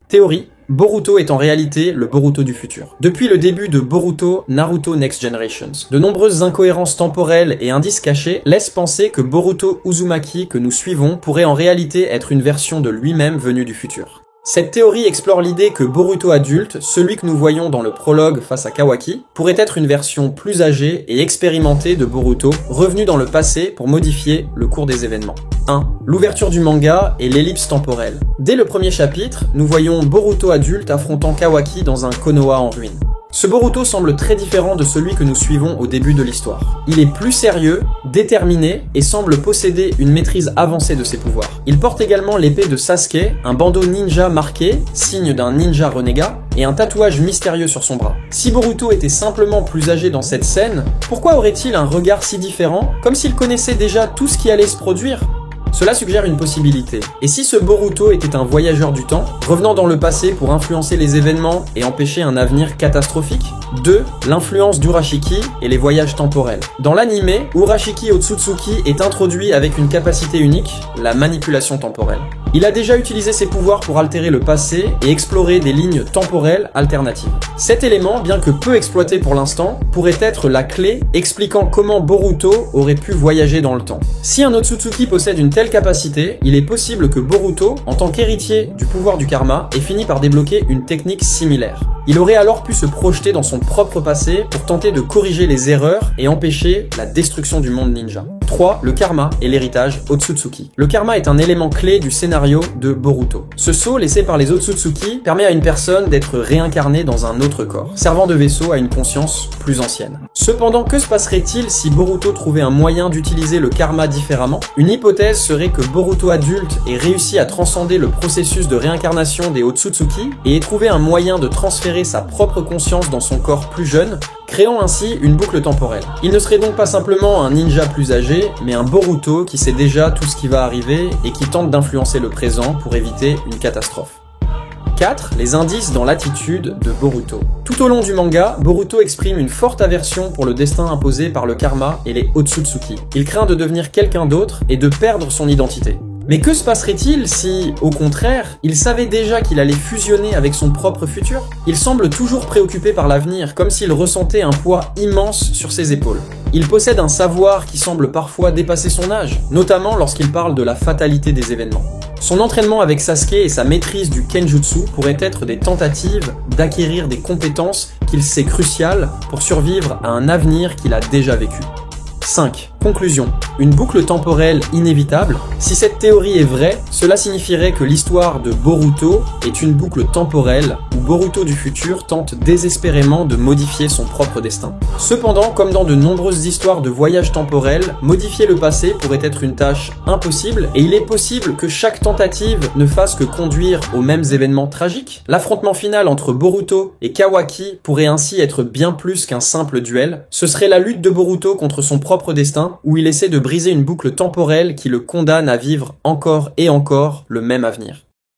Théorie. Boruto est en réalité le Boruto du futur. Depuis le début de Boruto Naruto Next Generations, de nombreuses incohérences temporelles et indices cachés laissent penser que Boruto Uzumaki que nous suivons pourrait en réalité être une version de lui-même venue du futur. Cette théorie explore l'idée que Boruto adulte, celui que nous voyons dans le prologue face à Kawaki, pourrait être une version plus âgée et expérimentée de Boruto, revenu dans le passé pour modifier le cours des événements. 1. L'ouverture du manga et l'ellipse temporelle. Dès le premier chapitre, nous voyons Boruto adulte affrontant Kawaki dans un Konoha en ruine. Ce Boruto semble très différent de celui que nous suivons au début de l'histoire. Il est plus sérieux, déterminé et semble posséder une maîtrise avancée de ses pouvoirs. Il porte également l'épée de Sasuke, un bandeau ninja marqué, signe d'un ninja renégat, et un tatouage mystérieux sur son bras. Si Boruto était simplement plus âgé dans cette scène, pourquoi aurait-il un regard si différent, comme s'il connaissait déjà tout ce qui allait se produire ? Cela suggère une possibilité. Et si ce Boruto était un voyageur du temps, revenant dans le passé pour influencer les événements et empêcher un avenir catastrophique ? 2. L'influence d'Urashiki et les voyages temporels. Dans l'anime, Urashiki Otsutsuki est introduit avec une capacité unique, la manipulation temporelle. Il a déjà utilisé ses pouvoirs pour altérer le passé et explorer des lignes temporelles alternatives. Cet élément, bien que peu exploité pour l'instant, pourrait être la clé expliquant comment Boruto aurait pu voyager dans le temps. Si un Otsutsuki possède une telle capacité, il est possible que Boruto, en tant qu'héritier du pouvoir du karma, ait fini par débloquer une technique similaire. Il aurait alors pu se projeter dans son propre passé pour tenter de corriger les erreurs et empêcher la destruction du monde ninja. 3. Le karma et l'héritage Otsutsuki. Le karma est un élément clé du scénario de Boruto. Ce sceau laissé par les Otsutsuki permet à une personne d'être réincarnée dans un autre corps, servant de vaisseau à une conscience plus ancienne. Cependant, que se passerait-il si Boruto trouvait un moyen d'utiliser le karma différemment ? Une hypothèse serait que Boruto adulte ait réussi à transcender le processus de réincarnation des Otsutsuki et ait trouvé un moyen de transférer sa propre conscience dans son corps plus jeune, créant ainsi une boucle temporelle. Il ne serait donc pas simplement un ninja plus âgé, mais un Boruto qui sait déjà tout ce qui va arriver et qui tente d'influencer le présent pour éviter une catastrophe. 4. Les indices dans l'attitude de Boruto. Tout au long du manga, Boruto exprime une forte aversion pour le destin imposé par le karma et les Otsutsuki. Il craint de devenir quelqu'un d'autre et de perdre son identité. Mais que se passerait-il si, au contraire, il savait déjà qu'il allait fusionner avec son propre futur ? Il semble toujours préoccupé par l'avenir, comme s'il ressentait un poids immense sur ses épaules. Il possède un savoir qui semble parfois dépasser son âge, notamment lorsqu'il parle de la fatalité des événements. Son entraînement avec Sasuke et sa maîtrise du Kenjutsu pourraient être des tentatives d'acquérir des compétences qu'il sait cruciales pour survivre à un avenir qu'il a déjà vécu. 5. Conclusion. Une boucle temporelle inévitable. Si cette théorie est vraie, cela signifierait que l'histoire de Boruto est une boucle temporelle où Boruto du futur tente désespérément de modifier son propre destin. Cependant, comme dans de nombreuses histoires de voyages temporels, modifier le passé pourrait être une tâche impossible et il est possible que chaque tentative ne fasse que conduire aux mêmes événements tragiques. L'affrontement final entre Boruto et Kawaki pourrait ainsi être bien plus qu'un simple duel. Ce serait la lutte de Boruto contre son propre destin où il essaie de briser une boucle temporelle qui le condamne à vivre encore et encore le même avenir.